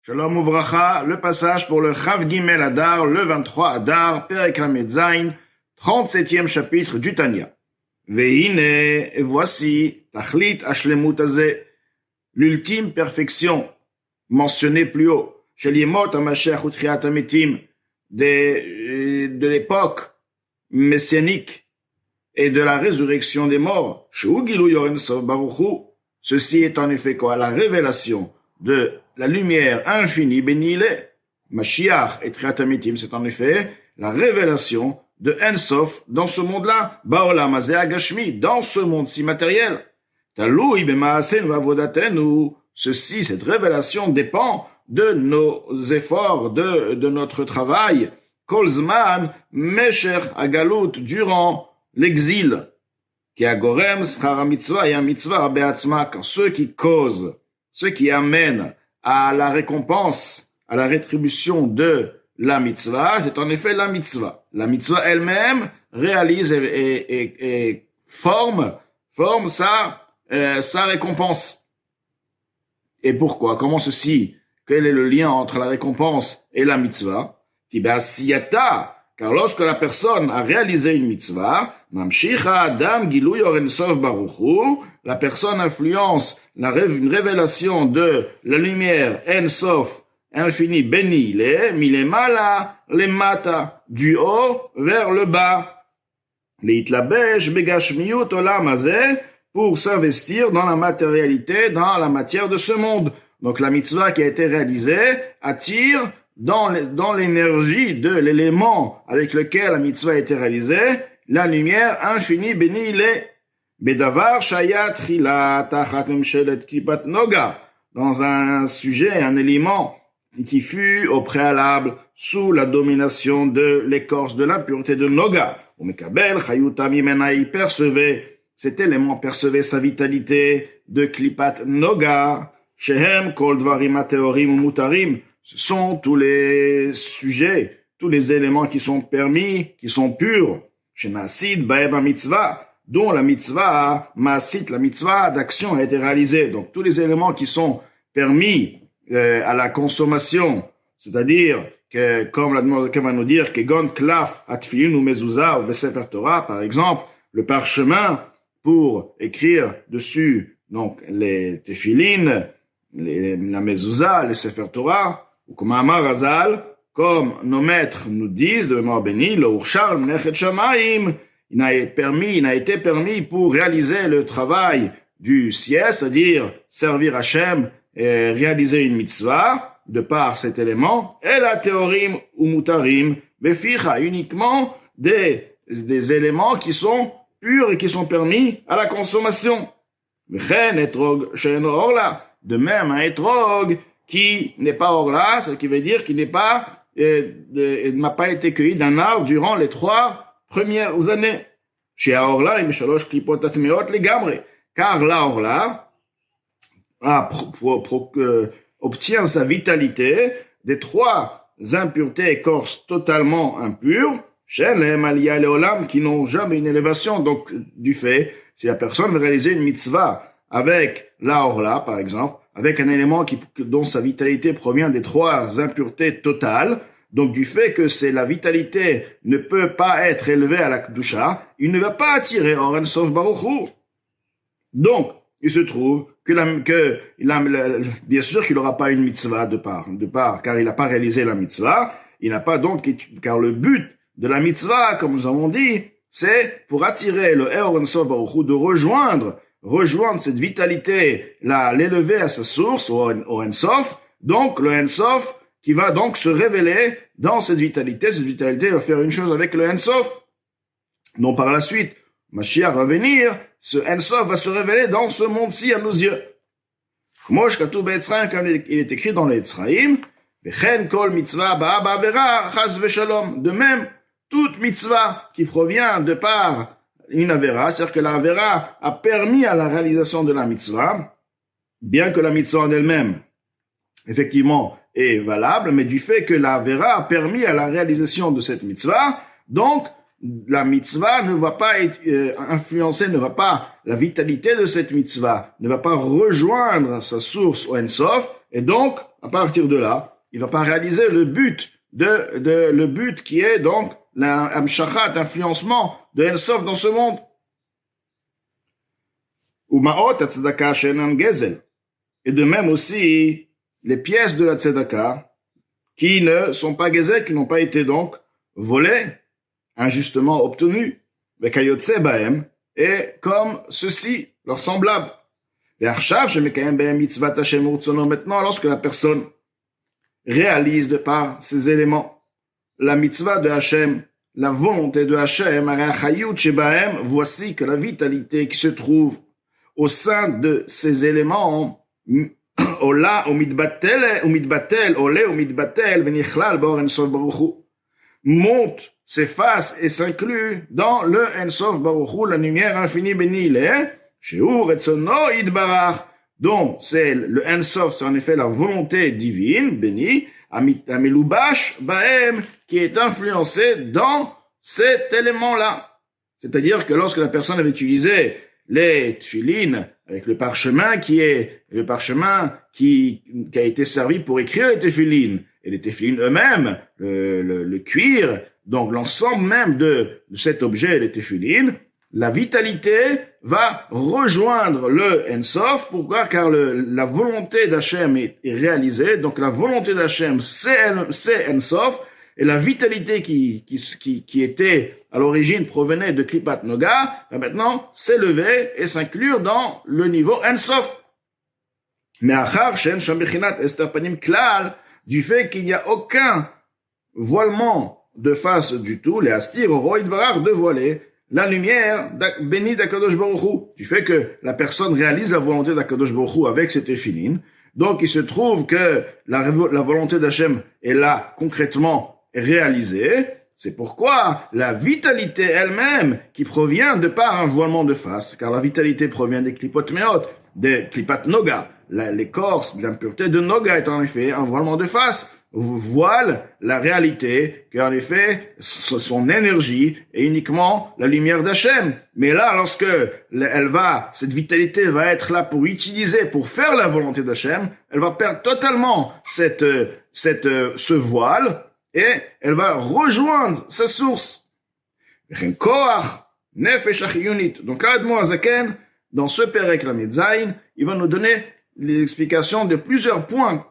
Shalom Uvracha, le passage pour le Chav Gimel Adar, le 23 Adar, Perek Lamed Zayin, 37e chapitre du Tanya. Veine, et voici, Tachlit Ashlemut Hazeh, l'ultime perfection mentionnée plus haut, Shel Yemot HaMashiach Utchiat HaMetim, de l'époque messianique et de la résurrection des morts, Sheu Gilui Or Ein Sof Baruch Hu, ceci est en effet quoi? La révélation de la lumière infinie, béni il est. Mashiach et Triat HaMetim, c'est en effet la révélation de Ein Sof dans ce monde-là, Ba'olam Hazeh HaGashmi, dans ce monde-ci matériel. Taloui b'ma'asenu avodatenu, ceci, cette révélation dépend de nos efforts, de notre travail. Kol zman mesher hagalut, durant l'exil, qui a gorem schar mitzvah et a mitzvah be'atzma, ceux qui causent, ceux qui amènent à la récompense, à la rétribution de la mitzvah, c'est en effet la mitzvah. La mitzvah elle-même réalise et forme sa récompense. Et pourquoi? Comment ceci? Quel est le lien entre la récompense et la mitzvah? Car lorsque la personne a réalisé une mitzvah, mamshicha adam gilui or ein sof baruch hu, la personne influence une révélation de la lumière Ein Sof, infini, béni il est, milemala lemata, du haut vers le bas. Leitlabesh begashmiyut olam hazeh, pour s'investir dans la matérialité, dans la matière de ce monde. Donc la mitzvah qui a été réalisée attire dans l'énergie de l'élément avec lequel la mitzvah a été réalisée, la lumière infinie, béni il est. Bedavar shayat chila tachat memshelet klipat noga, dans un sujet, un élément qui fut au préalable sous la domination de l'écorce de l'impureté de Noga. Umekabel chayuta mimena, il percevait, cet élément percevait sa vitalité de klipat noga. Shehem kol dvarim ateorim umutarim, ce sont tous les sujets, tous les éléments qui sont permis, qui sont purs. Shemasid baeb mitzvah, dont la mitzvah, maasit, la mitzvah d'action a été réalisée. Donc tous les éléments qui sont permis à la consommation, c'est-à-dire que, comme va nous dire, que gon klaf atfilin ou mezuzah ou vesefer Torah, par exemple, le parchemin pour écrire dessus, donc les tefilin, la mezuzah, les sefer Torah, ou comme Amar Hazal, comme nos maîtres nous disent, de mémoire bénie, le urshar mnechet shamayim, il a été permis pour réaliser le travail du ciel, c'est-à-dire servir Hachem et réaliser une mitzvah, de par cet élément, et la théorim ou mutarim, beficha, uniquement des éléments qui sont purs et qui sont permis à la consommation. De même, un etrog qui n'est pas orla, ce qui veut dire qu'il n'a pas été cueilli d'un arbre durant les 3 premières années. Chez Aorla, il shalosh klipot atmeot legamre. Car la Orla obtient sa vitalité des 3 impuretés écorces totalement impures, chez les Malia Leolam, qui n'ont jamais une élévation. Donc, du fait, si la personne veut réaliser une mitzvah avec la Orla, par exemple, avec un élément dont sa vitalité provient des 3 impuretés totales, donc du fait que la vitalité ne peut pas être élevée à la Kedusha, il ne va pas attirer Or Ein Sof Baruch Hu. Donc, il se trouve bien sûr qu'il n'aura pas une mitzvah de part, car il n'a pas réalisé la mitzvah, il n'a pas donc, car le but de la mitzvah, comme nous avons dit, c'est pour attirer le Or Ein Sof Baruch Hu, de rejoindre cette vitalité, l'élever à sa source, au Ein Sof, donc le Ein Sof, qui va donc se révéler dans cette vitalité. Cette vitalité va faire une chose avec le Ein Sof. Donc par la suite, Mashiach va venir, ce Ein Sof va se révéler dans ce monde-ci à nos yeux. Comme il est écrit dans les Tzraïm, V'chen kol mitzvah ba'a ba'avera chas v'shalom. De même, toute mitzvah qui provient de par une avera, c'est-à-dire que la avera a permis à la réalisation de la mitzvah, bien que la mitzvah en elle-même, effectivement, est valable, mais du fait que la vera a permis à la réalisation de cette mitzvah, donc la mitzvah ne va pas être influencée, la vitalité de cette mitzvah ne va pas rejoindre sa source au Ein Sof, Et donc, à partir de là, il va pas réaliser le but le but qui est donc l'amshachat, influencement de En-Sof dans ce monde. Ou ma'ot tzedaka shenan gezel. Et de même aussi, les pièces de la tzedaka qui ne sont pas gezel, qui n'ont pas été donc volées, injustement obtenues, vekayotse baem, et comme ceci, leur semblable. Maintenant, lorsque la personne réalise de par ces éléments la mitzvah de Hachem, la volonté de Hachem, voici que la vitalité qui se trouve au sein de ces éléments monte, s'efface et s'inclut dans le En-Sof Baruch Hu, la lumière infinie bénie il est, donc c'est le En-Sof, c'est en effet la volonté divine bénie, Amilubash Baem, qui est influencée dans cet élément-là. C'est-à-dire que lorsque la personne avait utilisé les tefilines avec le parchemin qui a été servi pour écrire les tefilines, et les tefilines eux-mêmes, le cuir, donc l'ensemble même de cet objet, les tefilines, la vitalité va rejoindre le En-Sof. Pourquoi? Car la volonté d'Hachem est réalisée. Donc la volonté d'Hachem, c'est En-Sof. Et la vitalité qui était à l'origine provenait de Klipat Noga, va maintenant s'élever et s'inclure dans le niveau En-Sof. Mais achar shen sham bechinat ester panim klal, du fait qu'il n'y a aucun voilement de face du tout, les astir roid barar de voiler la lumière bénie d'Akadosh Baruch Hu, du fait que la personne réalise la volonté d'Akadosh Baruch Hu avec ses tefilines. Donc il se trouve que la volonté d'Hachem est là concrètement réalisée. C'est pourquoi la vitalité elle-même, qui provient de par un voilement de face, car la vitalité provient des klipot meot, des klipat noga, l'écorce de l'impureté de noga est en effet un voilement de face, voile la réalité, qu'en effet, son énergie est uniquement la lumière d'Hachem. Mais là, lorsque cette vitalité va être là pour utiliser, pour faire la volonté d'Hachem, elle va perdre totalement ce voile, et elle va rejoindre sa source. Donc l'Admor Azaken, dans ce Perek Lamed Zayin, il va nous donner les explications de plusieurs points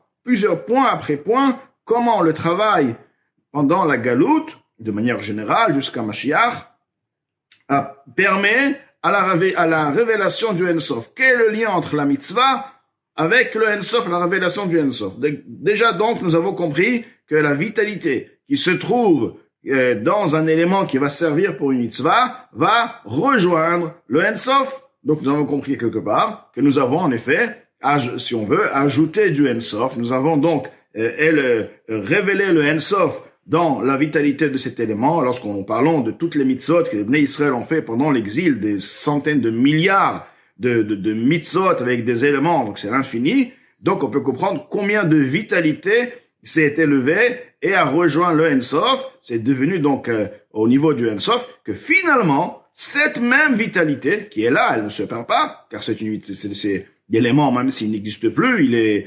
après points, comment le travail pendant la galoute, de manière générale jusqu'à Mashiach, permet à la révélation du En-Sof. Quel est le lien entre la mitzvah avec le En-Sof, la révélation du En-Sof? Déjà donc, nous avons compris que la vitalité qui se trouve dans un élément qui va servir pour une mitzvah va rejoindre le En-Sof. Donc nous avons compris quelque part que nous avons en effet, si on veut, ajouté du En-Sof. Nous avons donc révélé le En-Sof dans la vitalité de cet élément, lorsqu'on parlons de toutes les mitzvot que les Bnei Israël ont fait pendant l'exil, des centaines de milliards de mitzvot avec des éléments, donc c'est l'infini. Donc on peut comprendre combien de vitalité s'est élevé et a rejoint le En-Sof. C'est devenu donc au niveau du En-Sof que finalement cette même vitalité qui est là, elle ne se perd pas, car c'est l'élément, même s'il n'existe plus, il est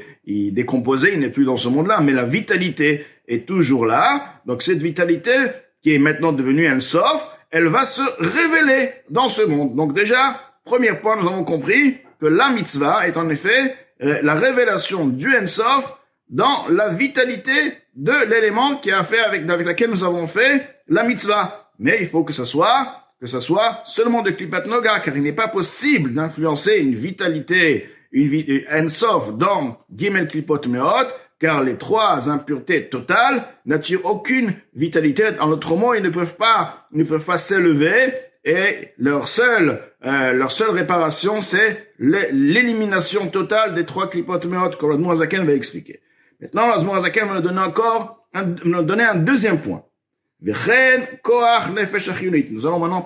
décomposé, il n'est plus dans ce monde-là, mais la vitalité est toujours là. Donc cette vitalité qui est maintenant devenue En-Sof, elle va se révéler dans ce monde. Donc déjà, premier point, nous avons compris que la mitzvah est en effet la révélation du En-Sof dans la vitalité de l'élément qui a fait avec laquelle nous avons fait la mitzvah. Mais il faut que ça soit seulement de Klipat Noga, car il n'est pas possible d'influencer une vitalité, une En-Sof dans Gimel Klipot Meot, car les trois impuretés totales n'attirent aucune vitalité. En autre mot, ils ne peuvent pas s'élever, et leur seule réparation, c'est l'élimination totale des trois Klipot Meot, comme l'Admor Azaken va expliquer. Maintenant, l'Admor Azaken va nous donner un deuxième point. Nous allons maintenant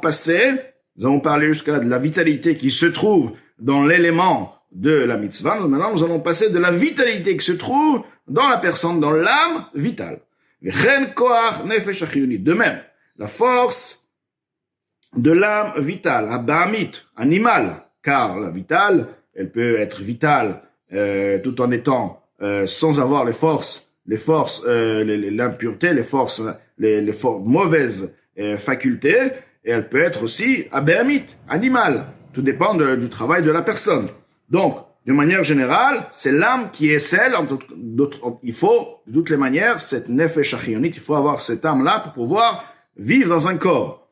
nous avons parlé jusqu'à là de la vitalité qui se trouve dans l'élément de la mitzvah. Maintenant, nous allons passer de la vitalité qui se trouve dans la personne, dans l'âme vitale. De même, la force de l'âme vitale, abahamit, animale, car la vitale, elle peut être vitale tout en étant sans avoir l'impureté, les mauvaises facultés, et elle peut être aussi abéamite, animal. Tout dépend du travail de la personne. Donc, de manière générale, c'est l'âme qui est celle, il faut, de toutes les manières, cette nefesh achionit, il faut avoir cette âme-là pour pouvoir vivre dans un corps.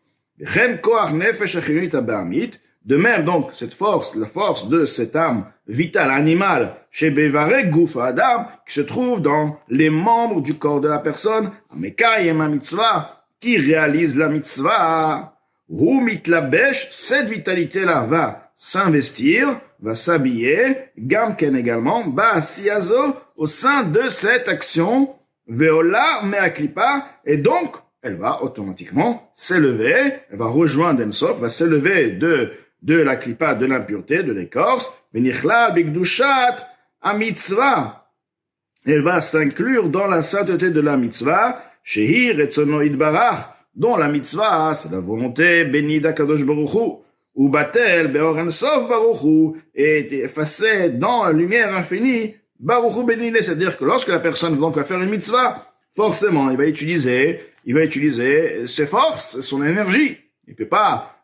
De même, donc, la force de cette âme vitale, animale, chez Bevarek Guf Adam, qui se trouve dans les membres du corps de la personne, Amekayem mitzvah, qui réalise la mitzvah. Hu mitlabesh, cette vitalité-là va s'investir, va s'habiller, gamken également, ba'asiyazo, au sein de cette action, veola me'aklipa, et donc, elle va automatiquement s'élever, elle va rejoindre Ensof, va s'élever de la klipa, de l'impureté, de l'écorce, venichlal bigdushat mitzvah. Elle va s'inclure dans la sainteté de la mitzvah, shehi retzono idbarach, dont la mitzvah, c'est la volonté bénie d'Akadosh Baruch Hu, ou batel beor Ensof Baruch Hu, est effacée dans la lumière infinie, Baruch Hu béni, c'est-à-dire que lorsque la personne donc va faire une mitzvah, forcément, il va utiliser ses forces, son énergie. Il peut pas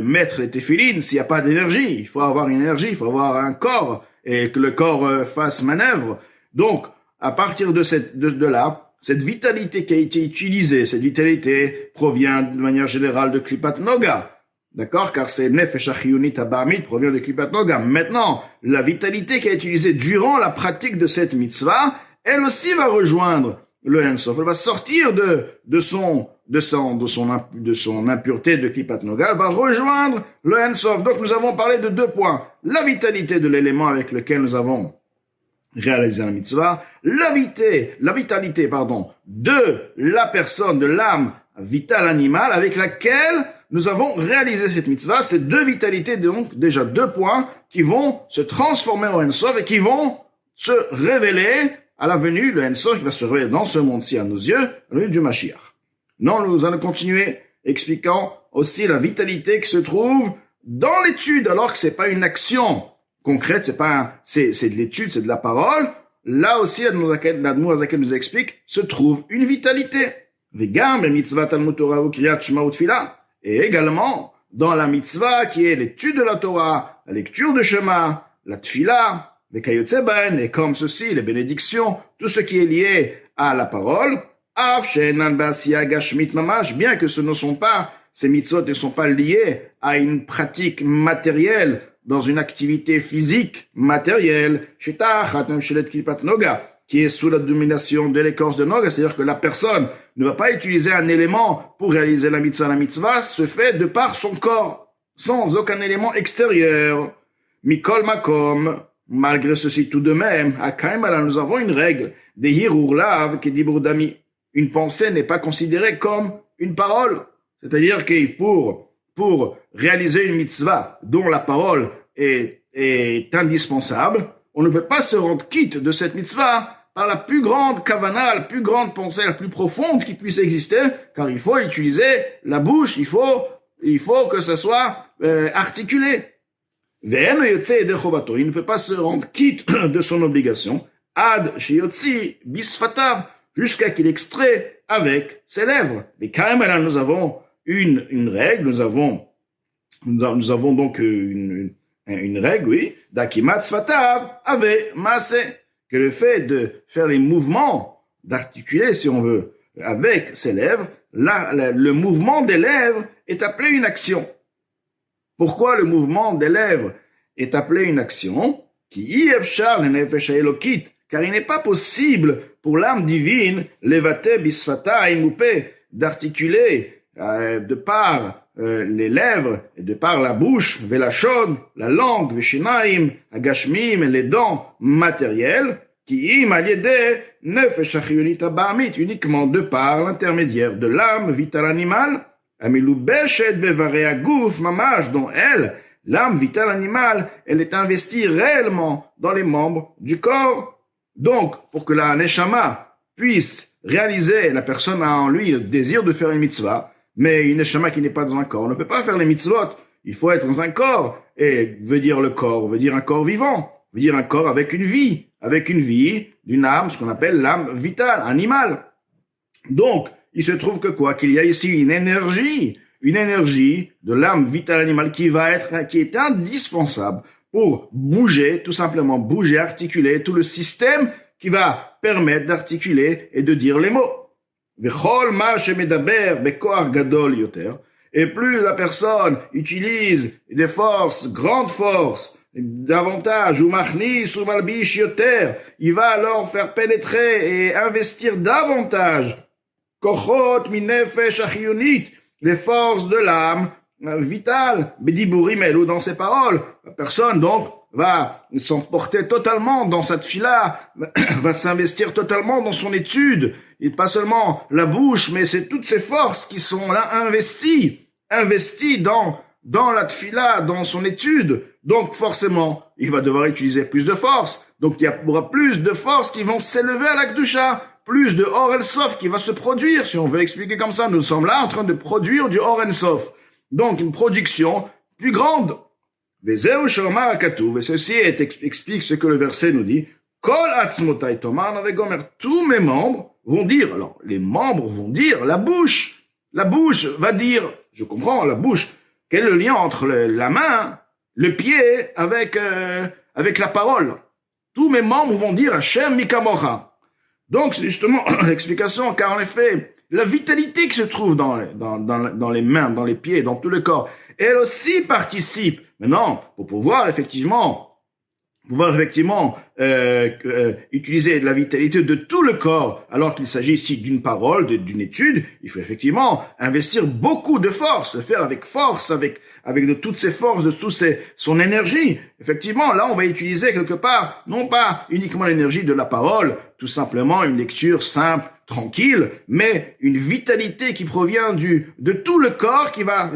mettre les téphilines s'il n'y a pas d'énergie. Il faut avoir une énergie, il faut avoir un corps et que le corps fasse manœuvre. Donc, à partir de là, cette vitalité qui a été utilisée, cette vitalité provient de manière générale de Klipat Noga. D'accord? Car c'est Nefesh Achiyunit Abamit provient de Klipat Noga. Maintenant, la vitalité qui a été utilisée durant la pratique de cette mitzvah, elle aussi va rejoindre le Ensof. Elle va sortir de son impureté de Klipat Noga, elle va rejoindre le Ensof. Donc nous avons parlé de 2 points. La vitalité de l'élément avec lequel nous avons réalisé la mitzvah, la vitalité, de la personne, de l'âme vitale animale avec laquelle nous avons réalisé cette mitzvah. Ces 2 vitalités, donc déjà 2 points qui vont se transformer en Ensof et qui vont se révéler à la venue, le Ensof qui va se révéler dans ce monde-ci à nos yeux, à la venue du Mashiach. Non, nous allons continuer expliquant aussi la vitalité qui se trouve dans l'étude, alors que c'est pas une action concrète, c'est de l'étude, c'est de la parole. Là aussi, l'Admour Azaken nous explique, se trouve une vitalité. Vegam, mitzvah Talmud Torah ou Kriyat Shema ou Tfila. Et également, dans la mitzvah qui est l'étude de la Torah, la lecture de Shema, la Tfila, les Kayotze Ben, et comme ceci, les bénédictions, tout ce qui est lié à la parole, bien que ces mitzvot ne sont pas liés à une pratique matérielle, dans une activité physique matérielle, qui est sous la domination de l'écorce de Noga, c'est-à-dire que la personne ne va pas utiliser un élément pour réaliser la mitzvah. La mitzvah se fait de par son corps, sans aucun élément extérieur. Mikol makom, malgré ceci tout de même, à Kaimala, nous avons une règle, des hirurlav qui dit Bourdami. Une pensée n'est pas considérée comme une parole. C'est-à-dire que pour réaliser une mitzvah dont la parole est indispensable, on ne peut pas se rendre quitte de cette mitzvah par la plus grande kavana, la plus grande pensée, la plus profonde qui puisse exister, car il faut utiliser la bouche, il faut que ce soit articulé. Il ne peut pas se rendre quitte de son obligation, ad sheyotzi bisfatav, jusqu'à qu'il extrait avec ses lèvres. Mais quand même, là, nous avons une règle, nous avons donc une règle, oui, d'akimat sfatav ave maase, que le fait de faire les mouvements, d'articuler, si on veut, avec ses lèvres, le mouvement des lèvres est appelé une action. Pourquoi le mouvement des lèvres est appelé une action? Ki efshar lenefesh haelokit, car il n'est pas possible pour l'âme divine, levate bisfata imoupe, d'articuler de par les lèvres et de par la bouche, velachon, la langue, veshinaim, agashmim, les dents matérielles, qui im aliede nefesh achiyonit abamit, uniquement de par l'intermédiaire de l'âme vitale animale, amilubeshet bevare aguf mamash, dont elle, l'âme vitale animale, elle est investie réellement dans les membres du corps. Donc, pour que la neshama puisse réaliser, la personne a en lui le désir de faire une mitzvah, mais une neshama qui n'est pas dans un corps ne peut pas faire les mitzvot. Il faut être dans un corps. Et veut dire le corps, veut dire un corps vivant. veut dire un corps avec une vie d'une âme, ce qu'on appelle l'âme vitale, animale. Donc, il se trouve que quoi? Qu'il y a ici une énergie de l'âme vitale animale qui est indispensable pour bouger, tout simplement bouger, articuler tout le système qui va permettre d'articuler et de dire les mots. Et plus la personne utilise des forces, grandes forces, davantage, ou machnis, ou malbish yoter, il va alors faire pénétrer et investir davantage kochot minefesh achiyonit, les forces de l'âme vitale, bediburim elu, dans ses paroles. La personne, donc, va s'emporter totalement dans cette fila, va s'investir totalement dans son étude. Et pas seulement la bouche, mais c'est toutes ces forces qui sont là investies dans la tfila, dans son étude. Donc, forcément, il va devoir utiliser plus de force. Donc, il y aura plus de forces qui vont s'élever à la Kedusha, plus de Or El Sof qui va se produire. Si on veut expliquer comme ça, nous sommes là en train de produire du Or El Sof. Donc, une production plus grande. Et ceci explique ce que le verset nous dit. Kol atzmotai tomar navegomer. Tous mes membres vont dire. Alors, les membres vont dire. La bouche va dire. Je comprends, la bouche. Quel est le lien entre la main, le pied avec la parole? Tous mes membres vont dire Hashem mikamocha. Donc, c'est justement l'explication, car en effet, la vitalité qui se trouve dans les mains, dans les pieds, dans tout le corps, elle aussi participe. Maintenant, pour pouvoir effectivement utiliser de la vitalité de tout le corps, alors qu'il s'agit ici d'une parole, d'une étude, il faut effectivement investir beaucoup de force, le faire avec force, avec de toutes ses forces, de son énergie. Effectivement, là, on va utiliser quelque part, non pas uniquement l'énergie de la parole, tout simplement une lecture simple, tranquille, mais une vitalité qui provient de tout le corps qui va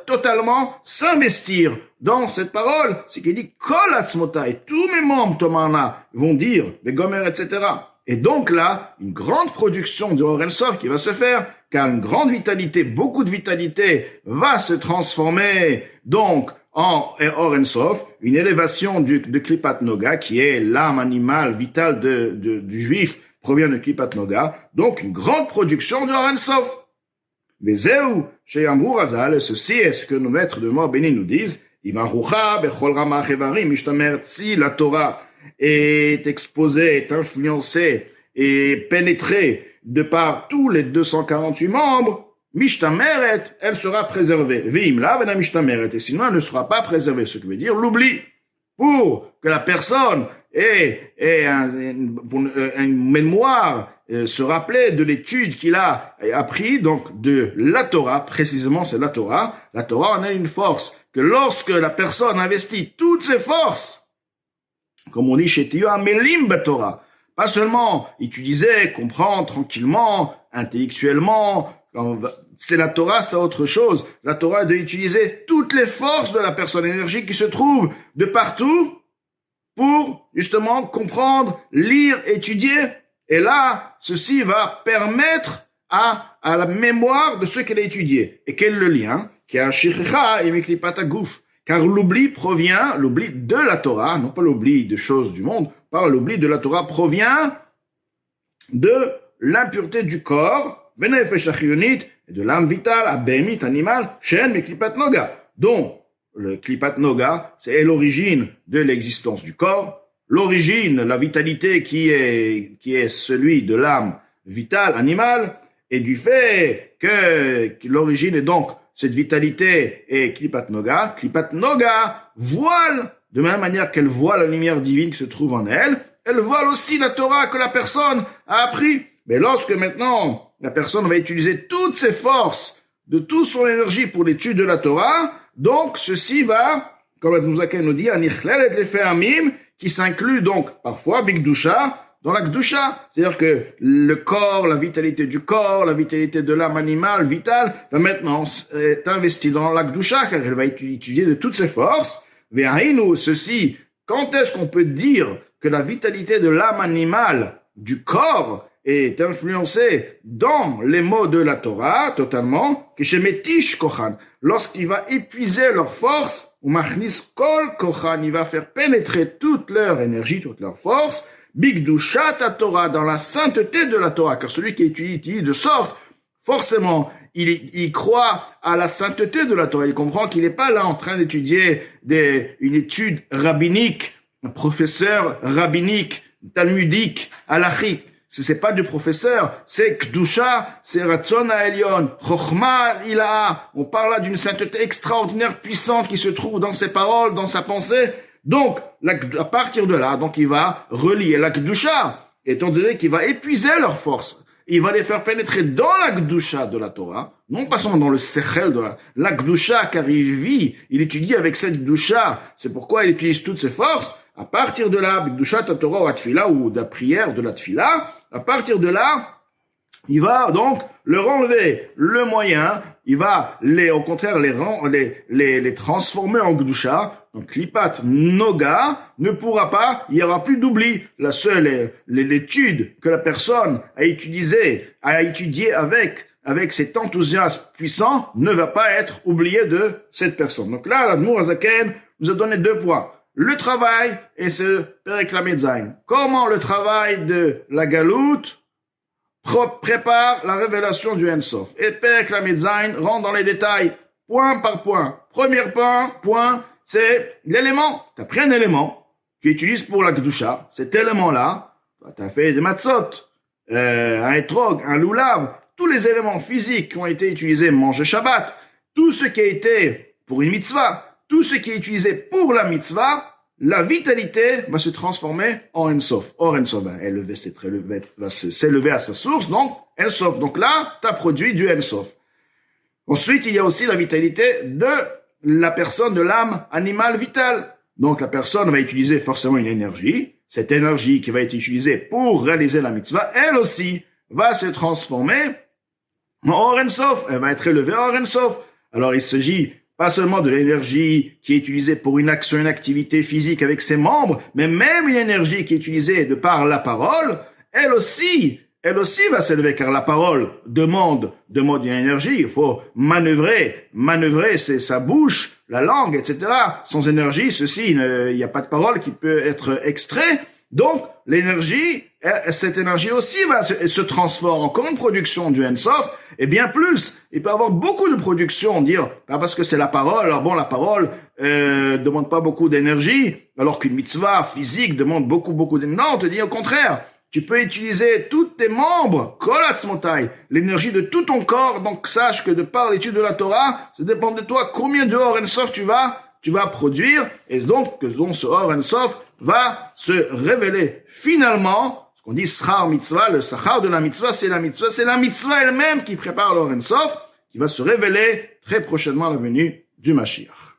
totalement s'investir dans cette parole. C'est qu'il dit Kol atzmota, et tous mes membres Tomana vont dire Begomer, etc. Et donc là, une grande production de Or El Sof qui va se faire, car une grande vitalité, beaucoup de vitalité va se transformer donc en Or El Sof, une élévation de Klipat Noga qui est l'âme animale vitale du juif provient de Klipat Noga, donc une grande production de Or El Sof. Vezeu she'amru Razal, ceci est ce que nos maîtres de mort bénis nous disent. Imarucha bechol ramach evarim mishtamer, si la Torah est exposée, est influencée et pénétrée de par tous les 248 membres, mishtameret, elle sera préservée. Veim la vena mishtameret, et sinon elle ne sera pas préservée, ce qui veut dire l'oubli. Pour que la personne ait une mémoire, se rappeler de l'étude qu'il a appris, donc de la Torah, précisément c'est la Torah. La Torah en a une force, que lorsque la personne investit toutes ses forces, comme on dit chez Tio, Amelim Torah, pas seulement étudier, comprendre tranquillement, intellectuellement, c'est la Torah, c'est autre chose. La Torah doit utiliser toutes les forces de la personne, l'énergie qui se trouve de partout pour justement comprendre, lire, étudier. Et là, ceci va permettre à la mémoire de ce qu'elle a étudié. Et quel est le lien? Car l'oubli provient, l'oubli de la Torah, non pas l'oubli de choses du monde, par l'oubli de la Torah provient de l'impureté du corps, et de l'âme vitale, abémit, animal, shen, mais klipat noga. Donc, le klipat noga, c'est l'origine de l'existence du corps, l'origine, la vitalité qui est celui de l'âme vitale, animale, et du fait que l'origine est donc cette vitalité est Klipat Noga. Klipat Noga voile, de même manière qu'elle voile la lumière divine qui se trouve en elle, elle voile aussi la Torah que la personne a appris. Mais lorsque maintenant la personne va utiliser toutes ses forces, de toute son énergie pour l'étude de la Torah, donc ceci va, comme Admouzaka nous dit, Anichler et Lefeamim, qui s'inclut donc parfois Bigdusha, dans la Gdusha, c'est-à-dire que le corps, la vitalité du corps, la vitalité de l'âme animale, vitale, va maintenant être investie dans la Gdusha, car elle va étudier de toutes ses forces. Ve'ainu, ceci, quand est-ce qu'on peut dire que la vitalité de l'âme animale, du corps, est influencé dans les mots de la Torah totalement, que chez Metish Kochan, lorsqu'il va épuiser leur force, ou Machnis Kol Kochan, il va faire pénétrer toute leur énergie, toute leur force, Bigdushat Torah, dans la sainteté de la Torah, car celui qui étudie de sorte, forcément, il croit à la sainteté de la Torah, il comprend qu'il n'est pas là en train d'étudier une étude rabbinique, un professeur rabbinique, talmudique, halachique. C'est pas du professeur, c'est Kdusha, c'est Ratzon Ha'elyon, Chochma Ilaha. On parle là d'une sainteté extraordinaire, puissante, qui se trouve dans ses paroles, dans sa pensée. Donc, à partir de là, donc il va relier la Kdusha, étant donné qu'il va épuiser leur force. Il va les faire pénétrer dans la Kdusha de la Torah, non pas seulement dans le Sechel de la Kdusha, car il vit, il étudie avec cette Kdusha. C'est pourquoi il utilise toutes ses forces. À partir de là, B'Kdushat Torah ou Atfila, ou de la prière de la Tfila, à partir de là, il va donc leur enlever le moyen, il va au contraire les transformer en Kdusha. Donc Klipat Noga ne pourra pas, il y aura plus d'oubli. La seule l'étude que la personne a étudié avec cet enthousiasme puissant ne va pas être oubliée de cette personne. Donc là, l'Admour Hazaken nous a donné 2 points. Le travail et ce Perek Lamed Zayin. Comment le travail de la Galoute prépare la révélation du Ensof. Et Perek Lamed Zayin rentre dans les détails, point par point. Premier point, c'est l'élément. Tu as pris un élément, tu utilises pour la Kedusha, cet élément-là, tu as fait des matzot, un etrog, un loulav, tous les éléments physiques qui ont été utilisés, manger Shabbat, tout ce qui a été pour une mitzvah, tout ce qui est utilisé pour la mitzvah, la vitalité va se transformer en Ensof. Or, Ensof va s'élever à sa source, donc Ensof. Donc là, tu as produit du Ensof. Ensuite, il y a aussi la vitalité de la personne, de l'âme animale vitale. Donc la personne va utiliser forcément une énergie. Cette énergie qui va être utilisée pour réaliser la mitzvah, elle aussi va se transformer en Or Ensof. Elle va être élevée en Or Ensof. Alors il s'agit pas seulement de l'énergie qui est utilisée pour une action, une activité physique avec ses membres, mais même une énergie qui est utilisée de par la parole, elle aussi va s'élever, car la parole demande une énergie. Il faut manœuvrer c'est sa bouche, la langue, etc. Sans énergie, il n'y a pas de parole qui peut être extrait. Donc, cette énergie aussi se transforme encore une production du Ensof, et bien plus. Il peut y avoir beaucoup de production, pas parce que c'est la parole. Alors bon, la parole demande pas beaucoup d'énergie, alors qu'une mitzvah physique demande beaucoup d'énergie. Non, on te dit au contraire. Tu peux utiliser tous tes membres, kol atzmotai, l'énergie de tout ton corps. Donc sache que de par l'étude de la Torah, ça dépend de toi combien de Or Ensof tu vas produire, et donc que ce Or Ensof va se révéler finalement. Ce qu'on dit Schar Mitzvah, le Sachar de la Mitzvah, c'est la Mitzvah elle-même qui prépare l'Or Ensof, qui va se révéler très prochainement à la venue du Mashiach.